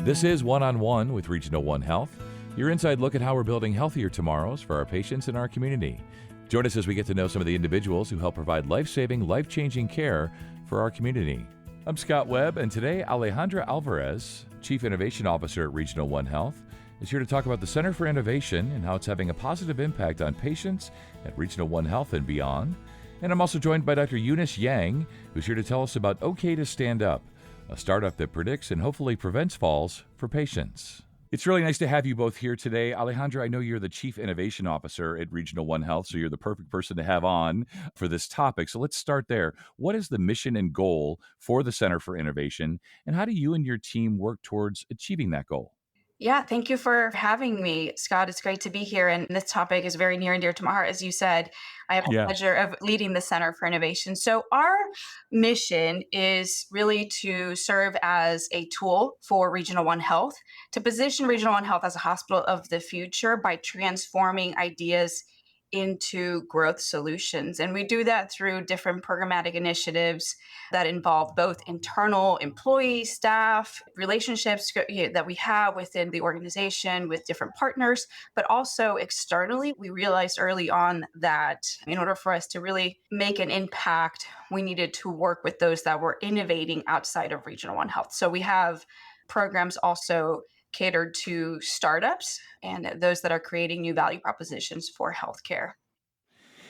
This is One on One with Regional One Health, your inside look at how we're building healthier tomorrows for our patients and our community. Join us as we get to know some of the individuals who help provide life-saving, life-changing care for our community. I'm Scott Webb, and today Alejandra Alvarez, Chief Innovation Officer at Regional One Health, is here to talk about the Center for Innovation and how it's having a positive impact on patients at Regional One Health and beyond. And I'm also joined by Dr. Eunice Yang, who's here to tell us about OK to Stand Up, a startup that predicts and hopefully prevents falls for patients. It's really nice to have you both here today. Alejandra, I know you're the Chief Innovation Officer at Regional One Health, so you're the perfect person to have on for this topic. So let's start there. What is the mission and goal for the Center for Innovation, and how do you and your team work towards achieving that goal? Yeah, thank you for having me, Scott. It's great to be here. And this topic is very near and dear to my heart. As you said, I have the Yeah. pleasure of leading the Center for Innovation. So, our mission is really to serve as a tool for Regional One Health, to position Regional One Health as a hospital of the future by transforming ideas into growth solutions. And we do that through different programmatic initiatives that involve both internal employee, staff, relationships that we have within the organization with different partners, but also externally. We realized early on that in order for us to really make an impact, we needed to work with those that were innovating outside of Regional One Health. So we have programs also catered to startups and those that are creating new value propositions for healthcare.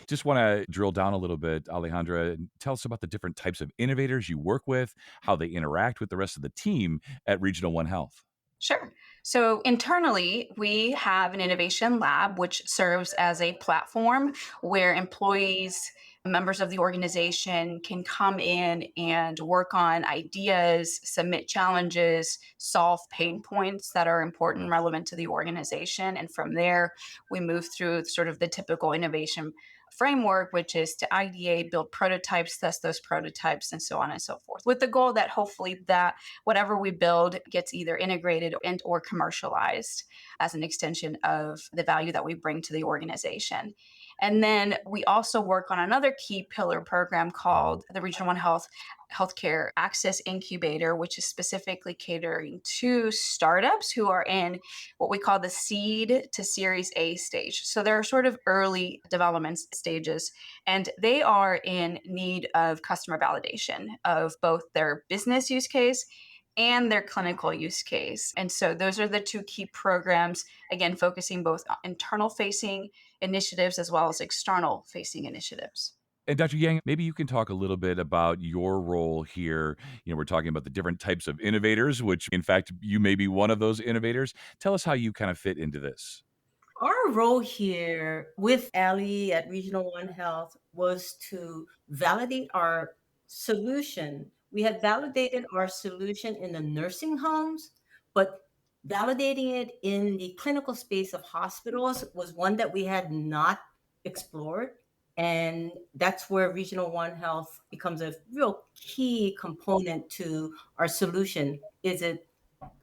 Just want to drill down a little bit, Alejandra, and tell us about the different types of innovators you work with, how they interact with the rest of the team at Regional One Health. Sure. So internally, we have an innovation lab, which serves as a platform where employees, members of the organization can come in and work on ideas, submit challenges, solve pain points that are important and relevant to the organization. And from there, we move through sort of the typical innovation framework, which is to ideate, build prototypes, test those prototypes, and so on and so forth, with the goal that hopefully that whatever we build gets either integrated and or commercialized as an extension of the value that we bring to the organization. And then we also work on another key pillar program called the Regional One Health Healthcare Access Incubator, which is specifically catering to startups who are in what we call the seed to Series A stage. So they're sort of early development stages, and they are in need of customer validation of both their business use case and their clinical use case. And so those are the two key programs, again, focusing both on internal facing initiatives as well as external facing initiatives. And Dr. Yang, maybe you can talk a little bit about your role here. We're talking about the different types of innovators, which in fact, you may be one of those innovators. Tell us how you kind of fit into this. Our role here with Ali at Regional One Health was to validate our solution. We had validated our solution in the nursing homes, but validating it in the clinical space of hospitals was one that we had not explored. And that's where Regional One Health becomes a real key component to our solution. Is it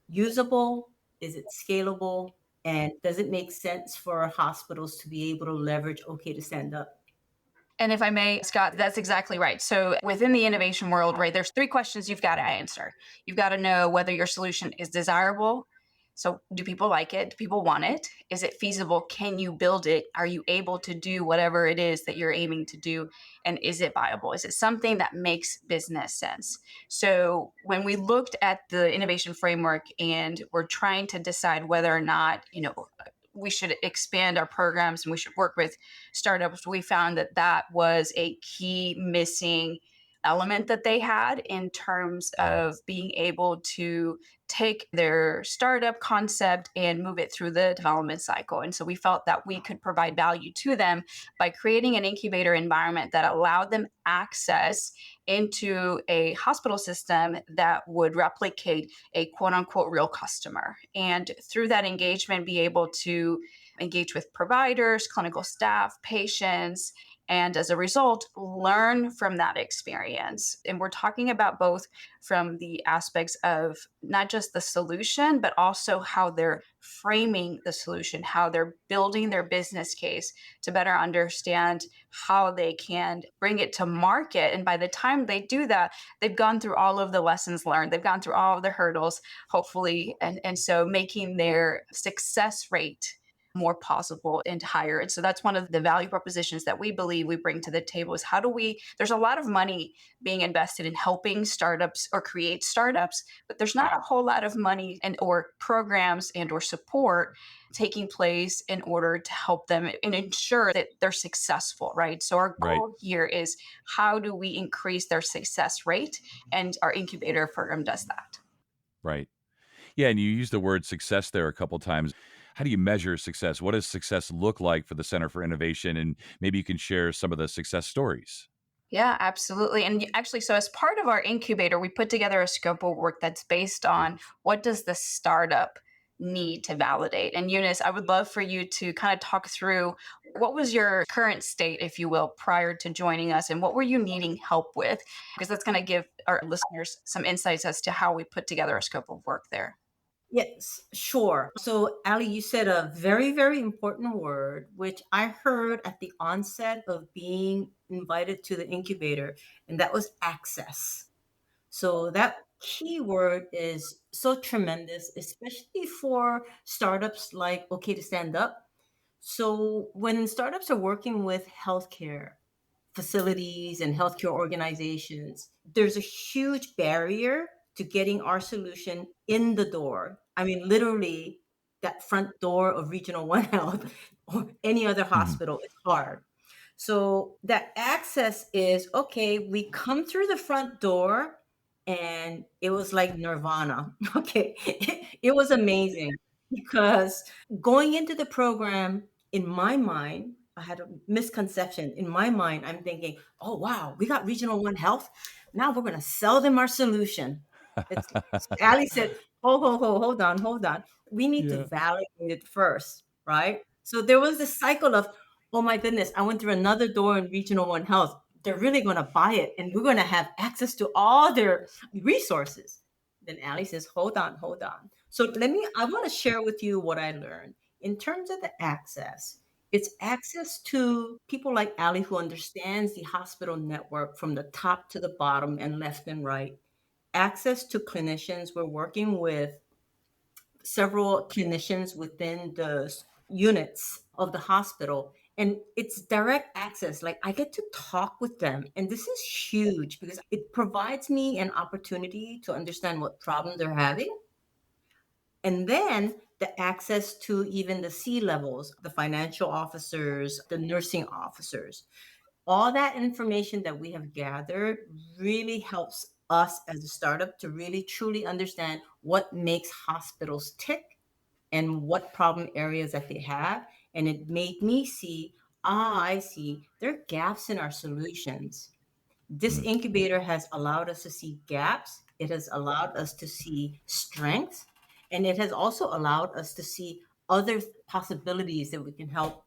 usable? Is it scalable? And does it make sense for our hospitals to be able to leverage OK to stand up? And if I may, Scott, that's exactly right. So within the innovation world, right, there's three questions you've got to answer. You've got to know whether your solution is desirable. So do people like it? Do people want it? Is it feasible? Can you build it? Are you able to do whatever it is that you're aiming to do? And is it viable? Is it something that makes business sense? So when we looked at the innovation framework and we're trying to decide whether or not, we should expand our programs and we should work with startups, we found that that was a key missing element that they had in terms of being able to take their startup concept and move it through the development cycle. And so we felt that we could provide value to them by creating an incubator environment that allowed them access into a hospital system that would replicate a quote unquote real customer. And through that engagement, be able to engage with providers, clinical staff, patients, and as a result, learn from that experience. And we're talking about both from the aspects of not just the solution, but also how they're framing the solution, how they're building their business case to better understand how they can bring it to market. And by the time they do that, they've gone through all of the lessons learned, they've gone through all of the hurdles, hopefully. And so making their success rate more possible and higher. And so that's one of the value propositions that we believe we bring to the table is how do we, there's a lot of money being invested in helping startups or create startups, but there's not a whole lot of money and or programs and or support taking place in order to help them and ensure that they're successful, right? So our Right. goal here is how do we increase their success rate? And our incubator program does that. Right. Yeah, and you used the word success there a couple times. How do you measure success? What does success look like for the Center for Innovation? And maybe you can share some of the success stories. Yeah, absolutely. And actually, so as part of our incubator, we put together a scope of work that's based on what does the startup need to validate. And Eunice, I would love for you to kind of talk through what was your current state, if you will, prior to joining us, and what were you needing help with? Because that's going to give our listeners some insights as to how we put together a scope of work there. Yes, sure. So, Ali, you said a very, very important word, which I heard at the onset of being invited to the incubator, and that was access. So, that key word is so tremendous, especially for startups like OK to Stand Up. So, when startups are working with healthcare, facilities and healthcare organizations, there's a huge barrier to getting our solution in the door. I mean, literally, that front door of Regional One Health or any other Mhm. hospital is hard. So that access is okay. We come through the front door, and it was like nirvana. Okay. It was amazing because going into the program, in my mind, I had a misconception. In my mind, I'm thinking, oh, wow, we got Regional One Health. Now we're going to sell them our solution. It's Ali said, hold on. We need to Yeah. validate it first, right? So there was this cycle of, oh my goodness, I went through another door in Regional One Health. They're really going to buy it, and we're going to have access to all their resources. Then Ali says, hold on. So I want to share with you what I learned. In terms of the access, it's access to people like Ali who understands the hospital network from the top to the bottom and left and right. Access to clinicians. We're working with several clinicians within the units of the hospital, and it's direct access. Like, I get to talk with them, and this is huge because it provides me an opportunity to understand what problem they're having, and then the access to even the C levels, the financial officers, the nursing officers. All that information that we have gathered really helps us as a startup to really truly understand what makes hospitals tick and what problem areas that they have. And it made me see, I see there are gaps in our solutions. This Mm. incubator has allowed us to see gaps. It has allowed us to see strengths. And it has also allowed us to see other possibilities that we can help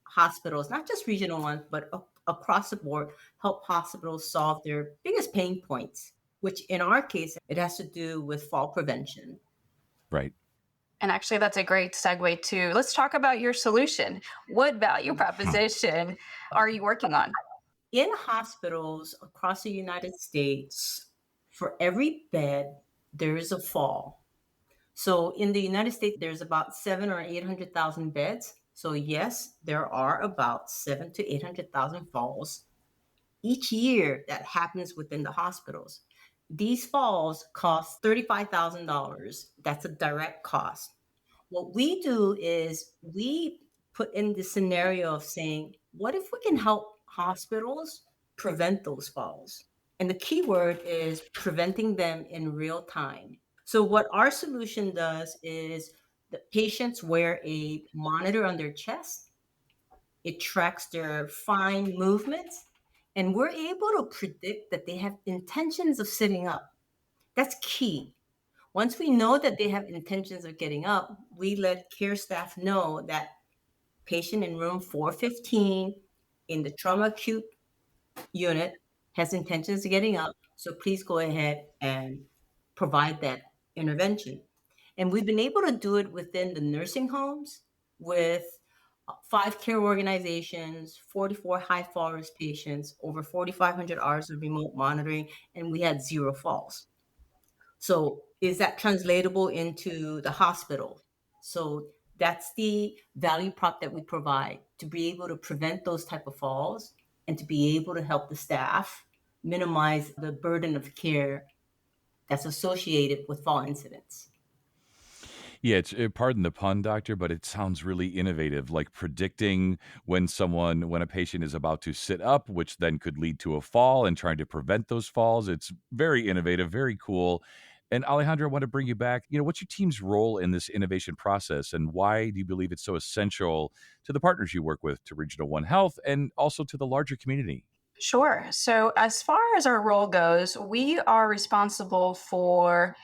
hospitals, not just regional ones, but across the board, help hospitals solve their biggest pain points, which in our case, it has to do with fall prevention. Right. And actually, that's a great segue to let's talk about your solution. What value Hmm. proposition are you working on? In hospitals across the United States, for every bed, there is a fall. So in the United States, there's about 700,000 or 800,000 beds. So yes, there are about 700,000 to 800,000 falls each year that happens within the hospitals. These falls cost $35,000. That's a direct cost. What we do is we put in the scenario of saying, what if we can help hospitals prevent those falls? And the key word is preventing them in real time. So, what our solution does is the patients wear a monitor on their chest, it tracks their fine movements, and we're able to predict that they have intentions of sitting up. That's key. Once we know that they have intentions of getting up, we let care staff know that patient in room 415 in the trauma acute unit has intentions of getting up, so please go ahead and provide that intervention. And we've been able to do it within the nursing homes with 5 care organizations, 44 high fall risk patients, over 4,500 hours of remote monitoring, and we had 0 falls. So is that translatable into the hospital? So that's the value prop that we provide, to be able to prevent those type of falls and to be able to help the staff minimize the burden of care that's associated with fall incidents. Yeah, pardon the pun, doctor, but it sounds really innovative, like predicting when a patient is about to sit up, which then could lead to a fall, and trying to prevent those falls. It's very innovative, very cool. And Alejandra, I want to bring you back. What's your team's role in this innovation process, and why do you believe it's so essential to the partners you work with, to Regional One Health, and also to the larger community? Sure. So, as far as our role goes, we are responsible for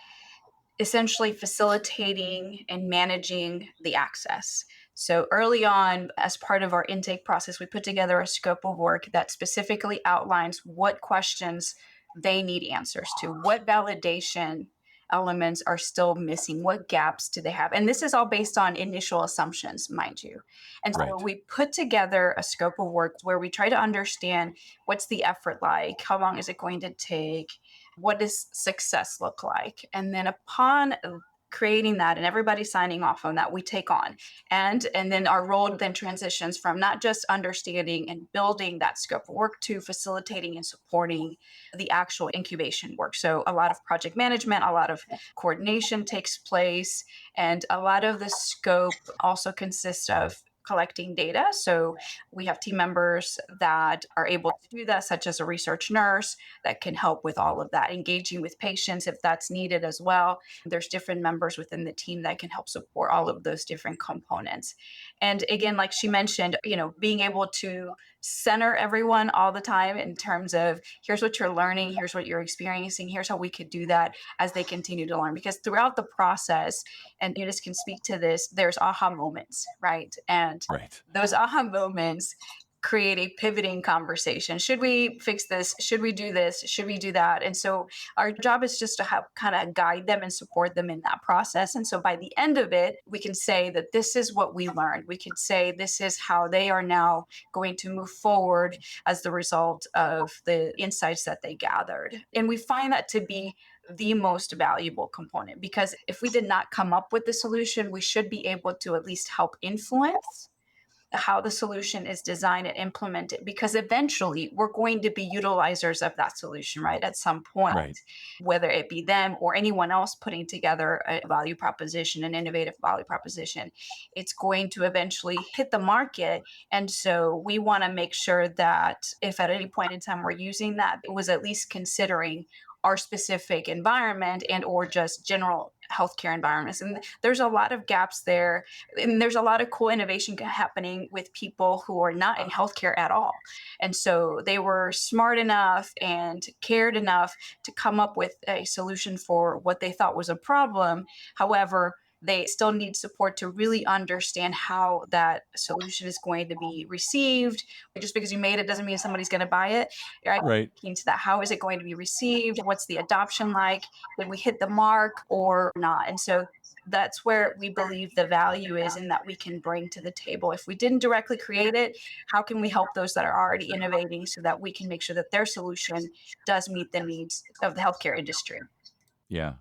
essentially facilitating and managing the access. So early on, as part of our intake process, we put together a scope of work that specifically outlines what questions they need answers to, what validation elements are still missing, what gaps do they have. And this is all based on initial assumptions, mind you. And so Right. we put together a scope of work where we try to understand what's the effort like, how long is it going to take, what does success look like? And then upon creating that and everybody signing off on that, we take on. And then our role then transitions from not just understanding and building that scope of work to facilitating and supporting the actual incubation work. So a lot of project management, a lot of coordination takes place, and a lot of the scope also consists of collecting data. So we have team members that are able to do that, such as a research nurse that can help with all of that, engaging with patients if that's needed as well. There's different members within the team that can help support all of those different components. And again, like she mentioned, being able to center everyone all the time in terms of here's what you're learning, here's what you're experiencing, here's how we could do that as they continue to learn. Because throughout the process, and Eunice can speak to this, there's aha moments, right? And Right. those aha moments create a pivoting conversation. Should we fix this? Should we do this? Should we do that? And so our job is just to help kind of guide them and support them in that process. And so by the end of it, we can say that this is what we learned. We could say this is how they are now going to move forward as the result of the insights that they gathered. And we find that to be the most valuable component, because if we did not come up with the solution, we should be able to at least help influence how the solution is designed and implemented, because eventually we're going to be utilizers of that solution, right? At some point, Right. whether it be them or anyone else putting together a value proposition, an innovative value proposition, it's going to eventually hit the market. And so we want to make sure that if at any point in time we're using that, it was at least considering our specific environment and or just general healthcare environments. And there's a lot of gaps there, and there's a lot of cool innovation happening with people who are not in healthcare at all. And so they were smart enough and cared enough to come up with a solution for what they thought was a problem. However, they still need support to really understand how that solution is going to be received. Just because you made it doesn't mean somebody's going to buy it. Right? Right. Into that, how is it going to be received? What's the adoption like? Did we hit the mark or not? And so that's where we believe the value is in that we can bring to the table. If we didn't directly create it, how can we help those that are already innovating so that we can make sure that their solution does meet the needs of the healthcare industry? Yeah.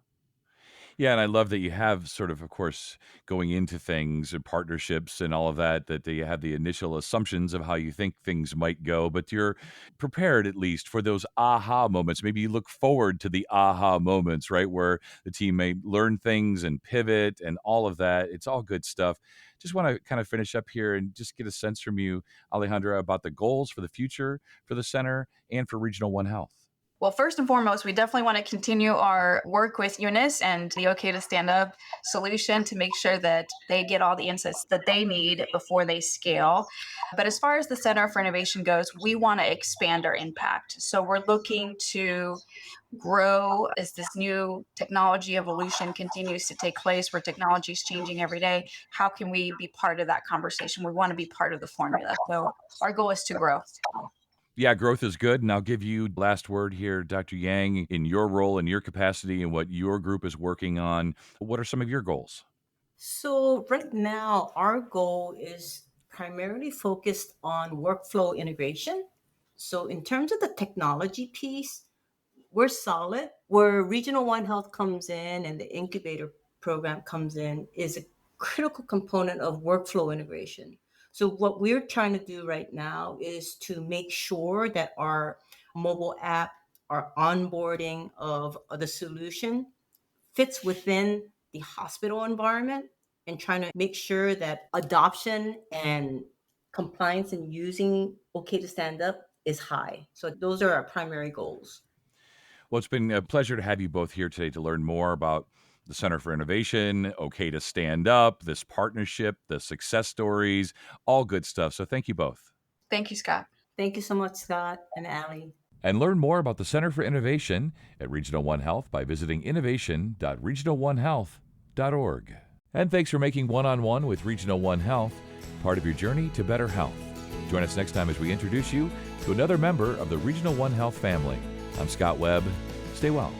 Yeah, and I love that you have of course, going into things and partnerships and all of that, that you have the initial assumptions of how you think things might go, but you're prepared at least for those aha moments. Maybe you look forward to the aha moments, right? Where the team may learn things and pivot and all of that. It's all good stuff. Just want to kind of finish up here and just get a sense from you, Alejandra, about the goals for the future for the center and for Regional One Health. Well, first and foremost, we definitely want to continue our work with Eunice and the OK to Stand Up solution to make sure that they get all the insights that they need before they scale. But as far as the Center for Innovation goes, we want to expand our impact. So we're looking to grow as this new technology evolution continues to take place, where technology is changing every day. How can we be part of that conversation? We want to be part of the formula. So our goal is to grow. Yeah, growth is good. And I'll give you last word here, Dr. Yang, in your role and your capacity and what your group is working on. What are some of your goals? So right now, our goal is primarily focused on workflow integration. So in terms of the technology piece, we're solid. Where Regional One Health comes in and the incubator program comes in is a critical component of workflow integration. So what we're trying to do right now is to make sure that our mobile app, our onboarding of the solution fits within the hospital environment, and trying to make sure that adoption and compliance in using OK to Stand Up is high. So those are our primary goals. Well, it's been a pleasure to have you both here today to learn more about the Center for Innovation, OK to Stand Up, this partnership, the success stories, all good stuff. So thank you both. Thank you, Scott. Thank you so much, Scott and Allie. And learn more about the Center for Innovation at Regional One Health by visiting innovation.regional1health.org. And thanks for making One-on-One with Regional One Health part of your journey to better health. Join us next time as we introduce you to another member of the Regional One Health family. I'm Scott Webb. Stay well.